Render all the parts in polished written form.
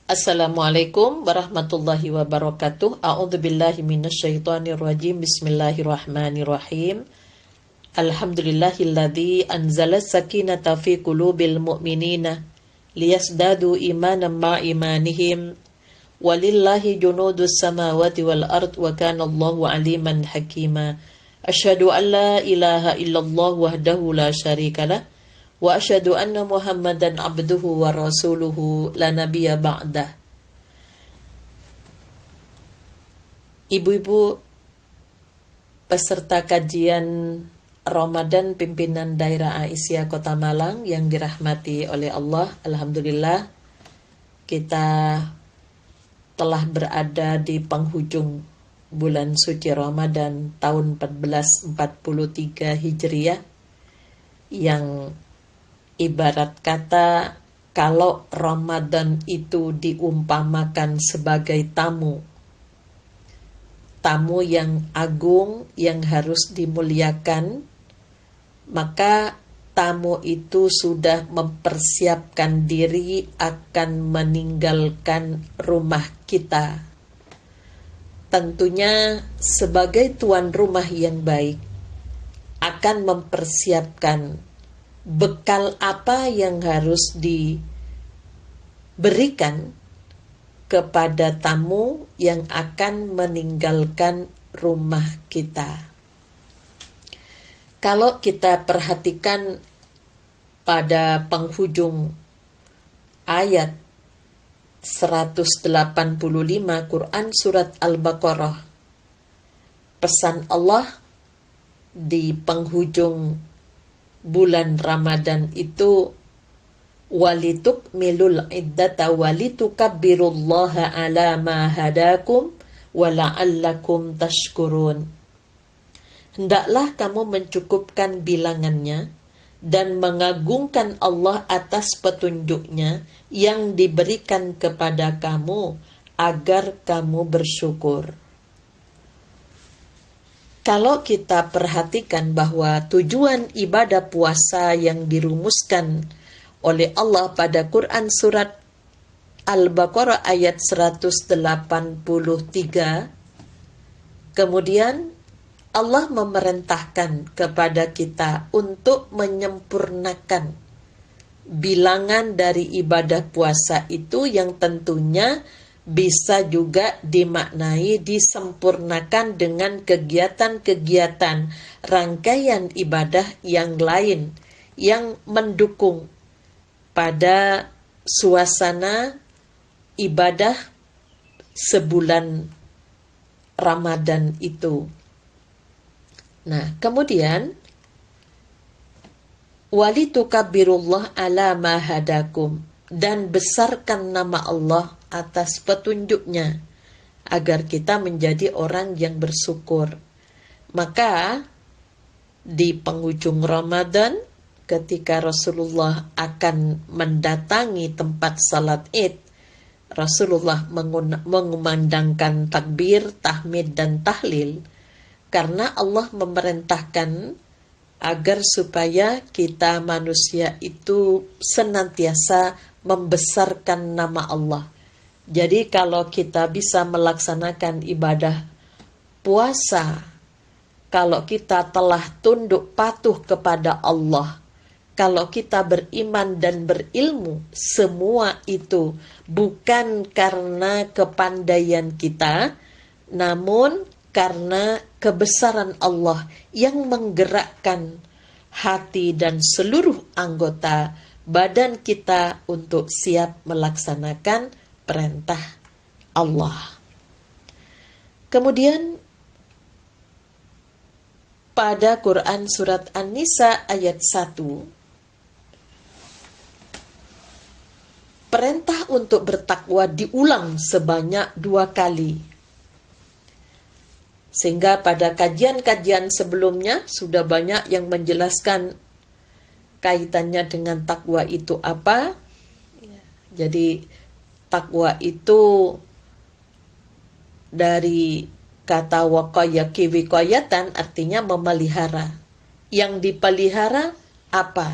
Assalamualaikum warahmatullahi wabarakatuh. A'udzubillahi minasyaitonirrajim. Bismillahirrahmanirrahim. Alhamdulillahilladzi anzala sakinata fi qulubil mu'minina liyasdadu imanan ma imanihim. Walillahi junudus samawati wal ard wa kana Allahu aliman hakima. Asyhadu an la ilaha illallah wahdahu la syarikalah wa asyhadu anna Muhammadan abduhu wa rasuluhu la nabiyya ba'dah. Ibu-ibu peserta kajian Ramadan pimpinan daerah Aisyah Kota Malang yang dirahmati oleh Allah, alhamdulillah kita telah berada di penghujung bulan suci Ramadan tahun 1443 Hijriah yang ibarat kata kalau Ramadan itu diumpamakan sebagai tamu yang agung yang harus dimuliakan, maka tamu itu sudah mempersiapkan diri akan meninggalkan rumah kita. Tentunya sebagai tuan rumah yang baik akan mempersiapkan bekal apa yang harus diberikan kepada tamu yang akan meninggalkan rumah kita. Kalau kita perhatikan pada penghujung ayat 185 Quran Surat Al-Baqarah, pesan Allah di penghujung bulan Ramadan itu walitukmilul iddata walitukabbirullaha ala ma hadakum wa la'allakum tashkurun. Hendaklah kamu mencukupkan bilangannya dan mengagungkan Allah atas petunjuknya yang diberikan kepada kamu agar kamu bersyukur. Kalau kita perhatikan bahwa tujuan ibadah puasa yang dirumuskan oleh Allah pada Quran Surat Al-Baqarah ayat 183, kemudian Allah memerintahkan kepada kita untuk menyempurnakan bilangan dari ibadah puasa itu yang tentunya bisa juga dimaknai disempurnakan dengan kegiatan-kegiatan rangkaian ibadah yang lain yang mendukung pada suasana ibadah sebulan Ramadan itu. Nah, kemudian walitukabbirullah ala ma hadakum, dan besarkan nama Allah atas petunjuknya agar kita menjadi orang yang bersyukur. Maka di penghujung Ramadan ketika Rasulullah akan mendatangi tempat salat Id, Rasulullah mengumandangkan takbir, tahmid dan tahlil karena Allah memerintahkan agar supaya kita manusia itu senantiasa membesarkan nama Allah. Jadi kalau kita bisa melaksanakan ibadah puasa, kalau kita telah tunduk patuh kepada Allah, kalau kita beriman dan berilmu, semua itu bukan karena kepandaian kita, namun karena kebesaran Allah yang menggerakkan hati dan seluruh anggota badan kita untuk siap melaksanakan perintah Allah. Kemudian pada Quran Surat An-Nisa ayat 1, perintah untuk bertakwa diulang sebanyak 2 kali. Sehingga pada kajian-kajian sebelumnya sudah banyak yang menjelaskan kaitannya dengan takwa itu apa. Jadi takwa itu dari kata waqayaki wiqayatan, artinya memelihara. Yang dipelihara apa?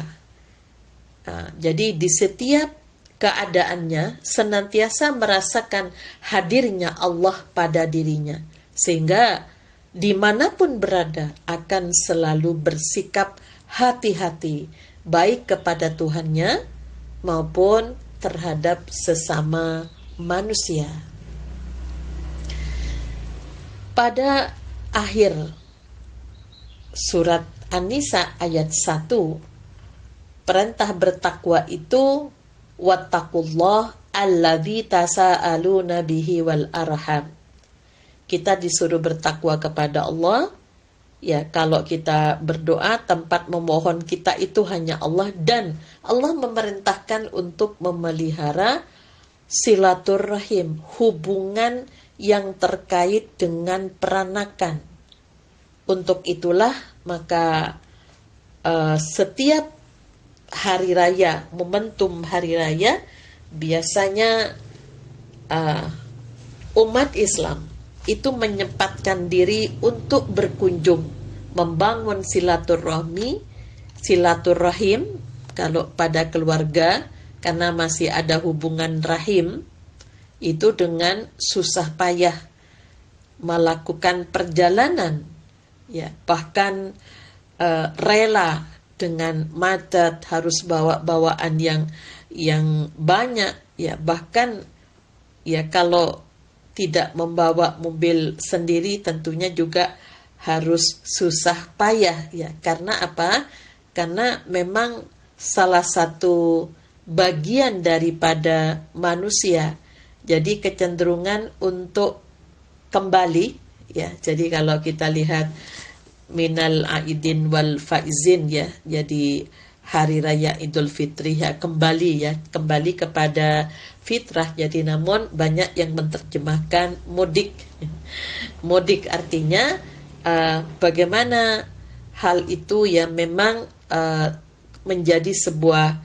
Nah, jadi di setiap keadaannya senantiasa merasakan hadirnya Allah pada dirinya, sehingga dimanapun berada akan selalu bersikap hati-hati, baik kepada Tuhannya maupun terhadap sesama manusia. Pada akhir surat An-Nisa ayat 1, perintah bertakwa itu wattaqullah alladzi tasaaluna bihi wal arham. Kita disuruh bertakwa kepada Allah. Ya, kalau kita berdoa, tempat memohon kita itu hanya Allah, dan Allah memerintahkan untuk memelihara silaturahim, hubungan yang terkait dengan peranakan. Untuk itulah maka setiap hari raya, momentum hari raya, biasanya umat Islam itu menyempatkan diri untuk berkunjung, membangun silaturahim kalau pada keluarga, karena masih ada hubungan rahim, itu dengan susah payah melakukan perjalanan, ya, bahkan rela dengan macet, harus bawa bawaan yang banyak, ya, bahkan ya kalau tidak membawa mobil sendiri tentunya juga harus susah payah, ya. Karena apa? Karena memang salah satu bagian daripada manusia, jadi kecenderungan untuk kembali, ya. Jadi kalau kita lihat minal aidin wal faizin, ya, jadi hari raya Idul Fitri, ya, kembali kepada fitrah. Jadi namun banyak yang menerjemahkan mudik. Mudik artinya bagaimana hal itu ya memang menjadi sebuah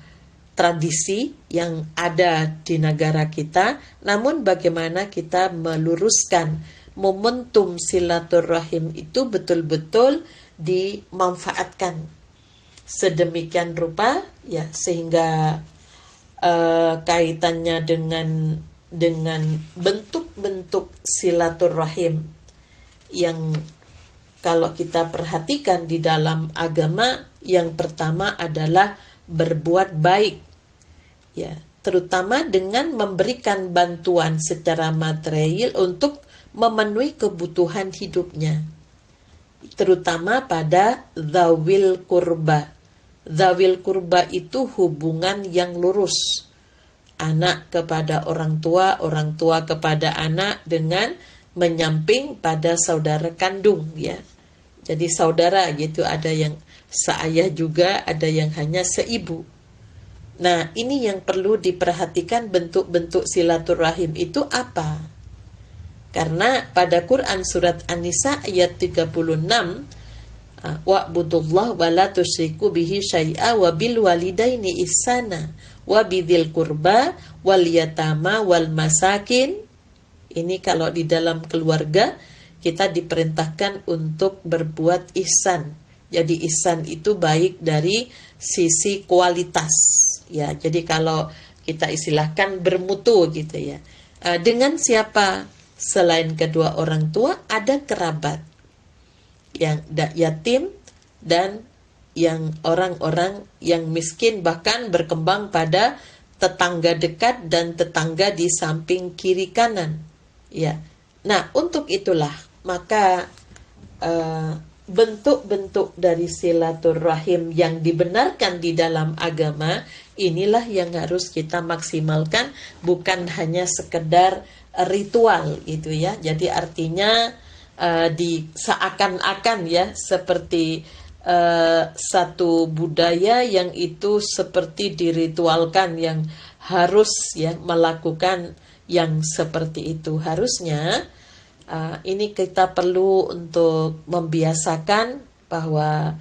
tradisi yang ada di negara kita, namun bagaimana kita meluruskan momentum silaturahim itu betul-betul dimanfaatkan sedemikian rupa, ya, sehingga kaitannya dengan bentuk-bentuk silaturahim yang kalau kita perhatikan di dalam agama, yang pertama adalah berbuat baik, ya, terutama dengan memberikan bantuan secara material untuk memenuhi kebutuhan hidupnya, terutama pada dzawil kurba. Dzawil kurba itu hubungan yang lurus, anak kepada orang tua kepada anak, dengan menyamping pada saudara kandung, ya. Jadi saudara gitu, ada yang seayah juga, ada yang hanya seibu. Nah, ini yang perlu diperhatikan, bentuk-bentuk silaturahim itu apa? Karena pada Quran surat An-Nisa ayat 36, wa'budullah wa la tusyriku bihi syai'a wa bil walidaini ihsana wa bidzil qurba wal yatama wal masakin. Ini kalau di dalam keluarga kita diperintahkan untuk berbuat ihsan. Jadi ihsan itu baik dari sisi kualitas, ya. Jadi kalau kita istilahkan bermutu gitu, ya. Dengan siapa selain kedua orang tua? Ada kerabat yang yatim dan yang orang-orang yang miskin, bahkan berkembang pada tetangga dekat dan tetangga di samping kiri kanan, ya. Nah, untuk itulah maka bentuk-bentuk dari silaturahim yang dibenarkan di dalam agama inilah yang harus kita maksimalkan, bukan hanya sekedar ritual gitu, ya. Jadi artinya di seakan-akan, ya, seperti satu budaya yang itu seperti diritualkan, yang harus, ya, melakukan yang seperti itu. Harusnya ini kita perlu untuk membiasakan bahwa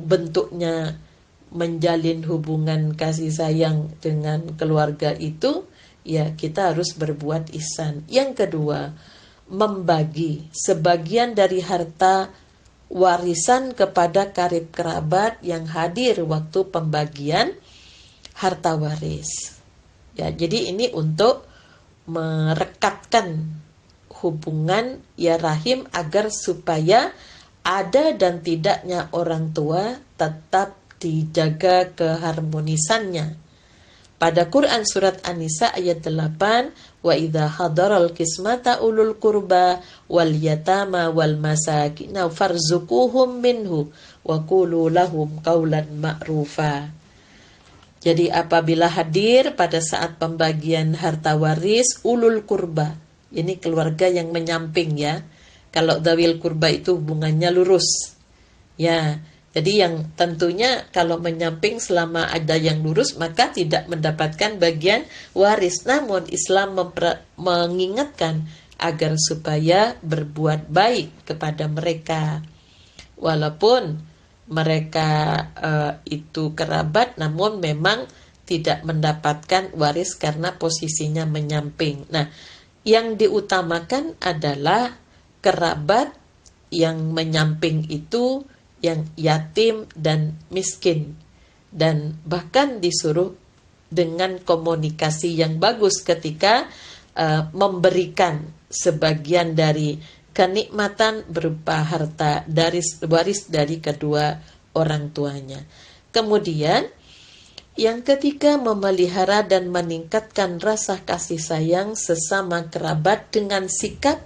bentuknya menjalin hubungan kasih sayang dengan keluarga itu, ya, kita harus berbuat ihsan. Yang kedua, membagi sebagian dari harta warisan kepada karib kerabat yang hadir waktu pembagian harta waris. Ya, jadi ini untuk merekatkan hubungan ya rahim agar supaya ada dan tidaknya orang tua tetap dijaga keharmonisannya. Pada Quran surat An-Nisa ayat 8, wa idza hadaral qismata ulul qurba wal yatama wal masakin farzuquhum minhu wa qulu lahum qaulan ma'rufa. Jadi apabila hadir pada saat pembagian harta waris ulul qurba, ini keluarga yang menyamping ya. Kalau dawil qurba itu hubungannya lurus. Ya, jadi yang tentunya kalau menyamping selama ada yang lurus maka tidak mendapatkan bagian waris. Namun Islam mengingatkan agar supaya berbuat baik kepada mereka. Walaupun mereka itu kerabat namun memang tidak mendapatkan waris karena posisinya menyamping. Nah, yang diutamakan adalah kerabat yang menyamping itu yang yatim dan miskin, dan bahkan disuruh dengan komunikasi yang bagus ketika memberikan sebagian dari kenikmatan berupa harta dari waris dari kedua orang tuanya. Kemudian yang ketiga, memelihara dan meningkatkan rasa kasih sayang sesama kerabat dengan sikap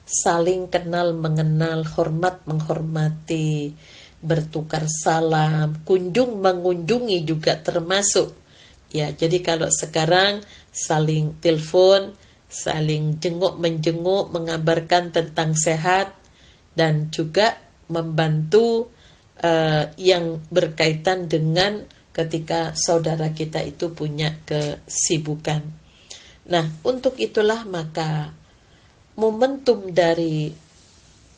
saling kenal mengenal, hormat menghormati, bertukar salam, kunjung mengunjungi juga termasuk. Ya, jadi kalau sekarang saling telepon, saling jenguk menjenguk, mengabarkan tentang sehat, dan juga membantu yang berkaitan dengan ketika saudara kita itu punya kesibukan. Nah, untuk itulah maka momentum dari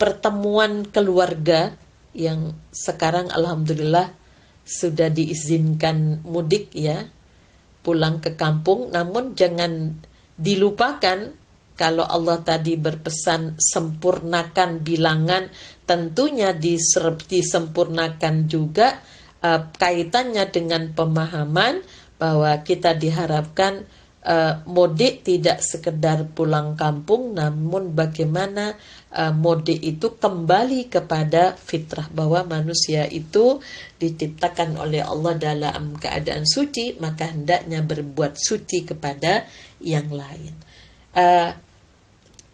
pertemuan keluarga yang sekarang alhamdulillah sudah diizinkan mudik ya, pulang ke kampung, namun jangan dilupakan kalau Allah tadi berpesan sempurnakan bilangan, tentunya disempurnakan juga kaitannya dengan pemahaman bahwa kita diharapkan mudik tidak sekedar pulang kampung, namun bagaimana mudik itu kembali kepada fitrah, bahwa manusia itu diciptakan oleh Allah dalam keadaan suci, maka hendaknya berbuat suci kepada yang lain.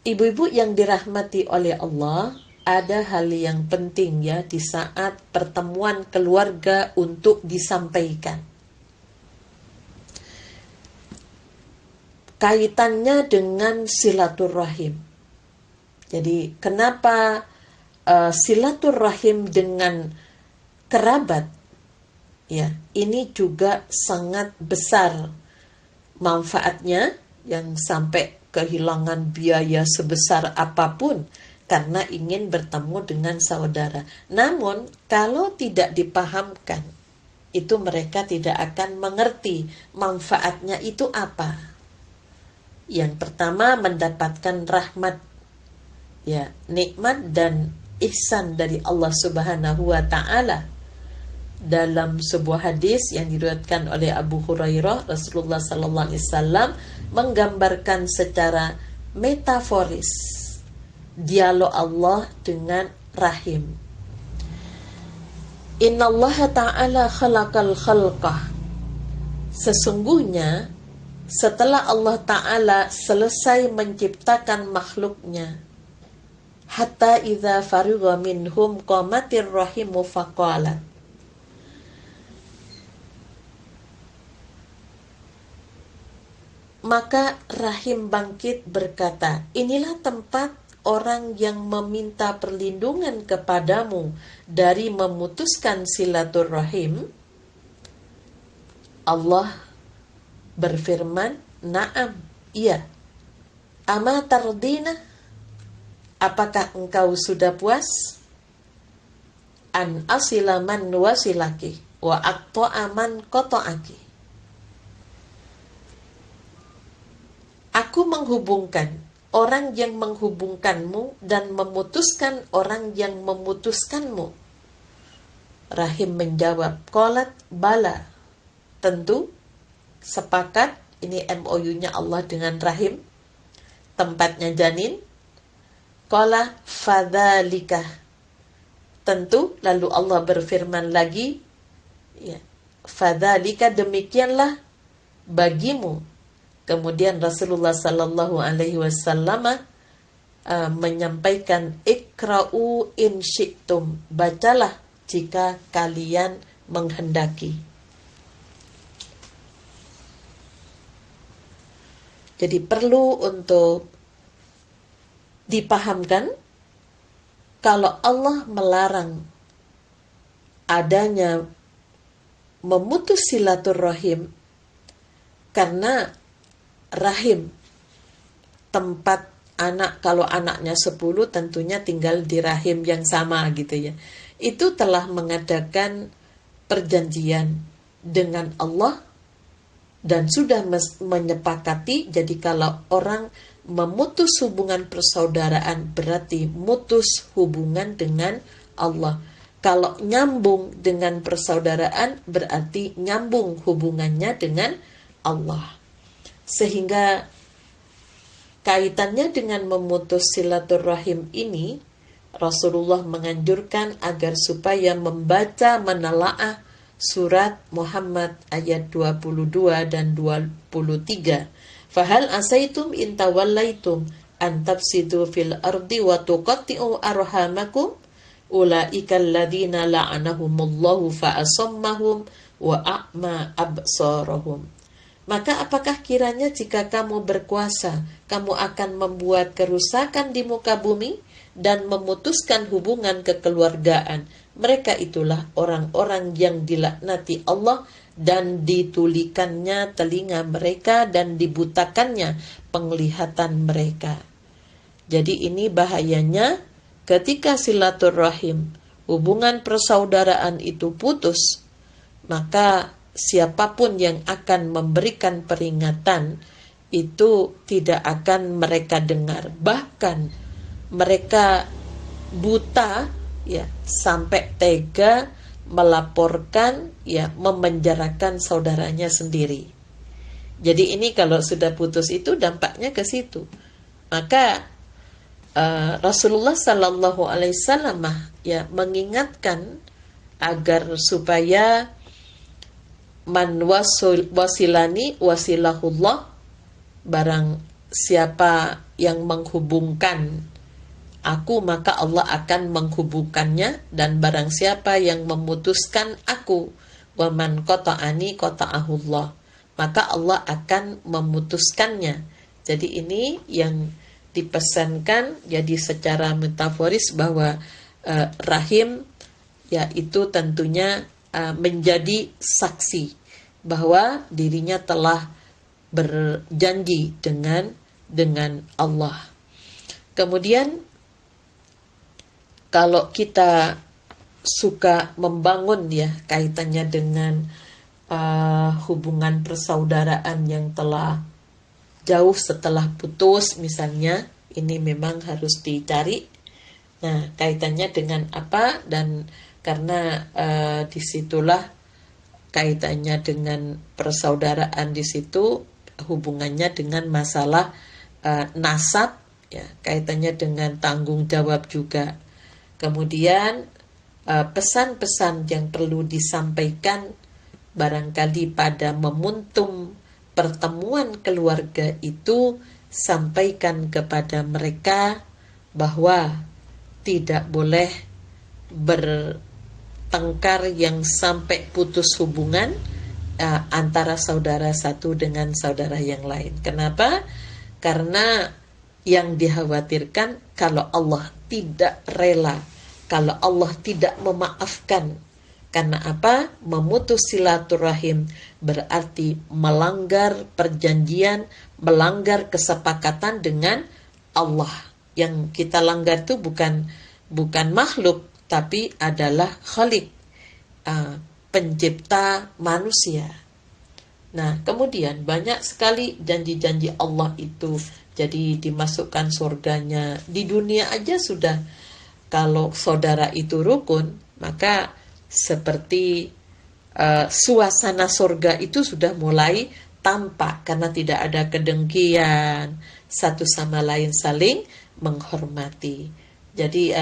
Ibu-ibu yang dirahmati oleh Allah, ada hal yang penting ya di saat pertemuan keluarga untuk disampaikan. Kaitannya dengan silaturahim. Jadi kenapa silaturahim dengan kerabat ya, ini juga sangat besar manfaatnya, yang sampai kehilangan biaya sebesar apapun karena ingin bertemu dengan saudara. Namun kalau tidak dipahamkan, itu mereka tidak akan mengerti manfaatnya itu apa. Yang pertama, mendapatkan rahmat ya, nikmat dan ihsan dari Allah Subhanahu wa taala. Dalam sebuah hadis yang diriwayatkan oleh Abu Hurairah, Rasulullah sallallahu alaihi wasallam menggambarkan secara metaforis dialog Allah dengan rahim. Innallaha ta'ala khalaqal khalqah. Sesungguhnya setelah Allah Ta'ala selesai menciptakan makhluknya, hatta idza farigha minhum qamatir rahimu faqalat. Maka rahim bangkit berkata, inilah tempat orang yang meminta perlindungan kepadamu dari memutuskan silaturahim. Allah berfirman, na'am, iya. Ama tardina, apakah engkau sudah puas? An asila man wasilaki wa aqta'a man qata'aki. Aku menghubungkan orang yang menghubungkanmu dan memutuskan orang yang memutuskanmu. Rahim menjawab, qalat bala, tentu, sepakat ini MOU-nya Allah dengan rahim, tempatnya janin. Qala fadzalika, tentu, lalu Allah berfirman lagi, ya, fadzalika, demikianlah bagimu. Kemudian Rasulullah sallallahu alaihi wasallam menyampaikan, ikra'u in syi'tum, bacalah jika kalian menghendaki. Jadi perlu untuk dipahamkan, kalau Allah melarang adanya memutus silaturahim, karena rahim tempat anak, kalau anaknya 10 tentunya tinggal di rahim yang sama gitu ya. Itu telah mengadakan perjanjian dengan Allah dan sudah menyepakati. Jadi kalau orang memutus hubungan persaudaraan berarti mutus hubungan dengan Allah. Kalau nyambung dengan persaudaraan berarti nyambung hubungannya dengan Allah. Sehingga kaitannya dengan memutus silaturahim ini, Rasulullah menganjurkan agar supaya membaca menelaah surat Muhammad ayat 22 dan 23. Fahal asaitum in tawallaitum an tafsidu fil ardi wa tuqatti'u arhamakum ulaika alladhina la'anahumullahu fa asammahum wa a'ma absarahum. Maka apakah kiranya jika kamu berkuasa, kamu akan membuat kerusakan di muka bumi dan memutuskan hubungan kekeluargaan? Mereka itulah orang-orang yang dilaknati Allah dan ditulikannya telinga mereka dan dibutakannya penglihatan mereka. Jadi ini bahayanya ketika silaturahim, hubungan persaudaraan itu putus, maka siapapun yang akan memberikan peringatan itu tidak akan mereka dengar. Bahkan mereka buta ya, sampai tega melaporkan ya, memenjarakan saudaranya sendiri. Jadi ini kalau sudah putus itu dampaknya ke situ. Maka Rasulullah sallallahu alaihi wasallam ya mengingatkan agar supaya man wasilani wasilahullah, barang siapa yang menghubungkan aku maka Allah akan menghubungkannya, dan barang siapa yang memutuskan aku, wa man qata'ani qata'ahullah, maka Allah akan memutuskannya. Jadi ini yang dipesankan jadi secara metaforis bahwa rahim ya itu tentunya menjadi saksi bahwa dirinya telah berjanji dengan Allah. Kemudian kalau kita suka membangun ya kaitannya dengan hubungan persaudaraan yang telah jauh setelah putus misalnya, ini memang harus dicari. Nah, kaitannya dengan apa? Dan karena disitulah kaitannya dengan persaudaraan, di situ hubungannya dengan masalah nasab ya, kaitannya dengan tanggung jawab juga. Kemudian pesan-pesan yang perlu disampaikan barangkali pada momentum pertemuan keluarga itu, sampaikan kepada mereka bahwa tidak boleh bertengkar yang sampai putus hubungan antara saudara satu dengan saudara yang lain. Kenapa? Karena yang dikhawatirkan kalau Allah tidak rela, kalau Allah tidak memaafkan. Karena apa? Memutus silaturahim berarti melanggar perjanjian, melanggar kesepakatan dengan Allah. Yang kita langgar itu bukan makhluk, tapi adalah Khalik, pencipta manusia. Nah, kemudian banyak sekali janji-janji Allah itu. Jadi dimasukkan surganya. Di dunia aja sudah, kalau saudara itu rukun, maka seperti suasana surga itu sudah mulai tampak karena tidak ada kedengkian, satu sama lain saling menghormati. Jadi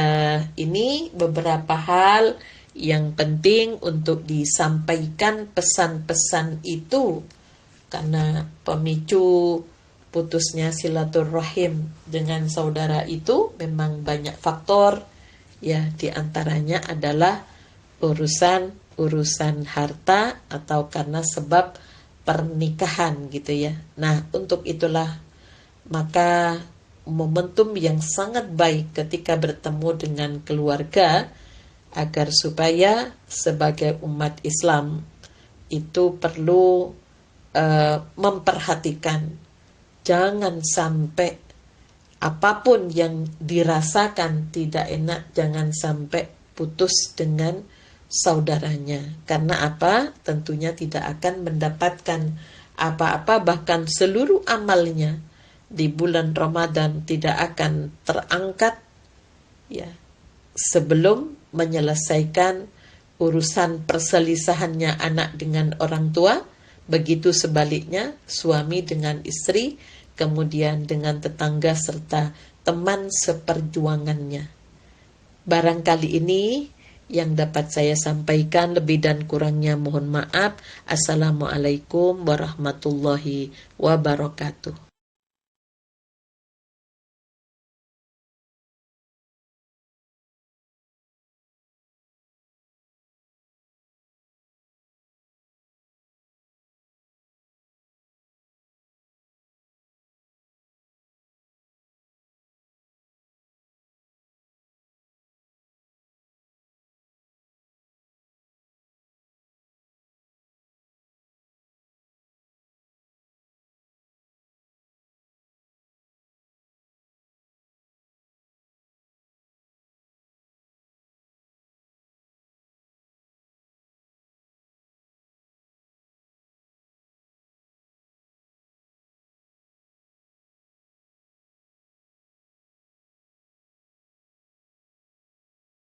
ini beberapa hal yang penting untuk disampaikan pesan-pesan itu, karena pemicu putusnya silaturahim dengan saudara itu memang banyak faktor, ya, diantaranya adalah urusan harta atau karena sebab pernikahan gitu ya. Nah, untuk itulah maka momentum yang sangat baik ketika bertemu dengan keluarga, agar supaya sebagai umat Islam itu perlu memperhatikan, jangan sampai apapun yang dirasakan tidak enak, jangan sampai putus dengan saudaranya. Karena apa? Tentunya tidak akan mendapatkan apa-apa, bahkan seluruh amalnya di bulan Ramadan tidak akan terangkat, ya, sebelum menyelesaikan urusan perselisihannya anak dengan orang tua, begitu sebaliknya suami dengan istri, kemudian dengan tetangga serta teman seperjuangannya. Barangkali ini yang dapat saya sampaikan, lebih dan kurangnya mohon maaf. Assalamualaikum warahmatullahi wabarakatuh.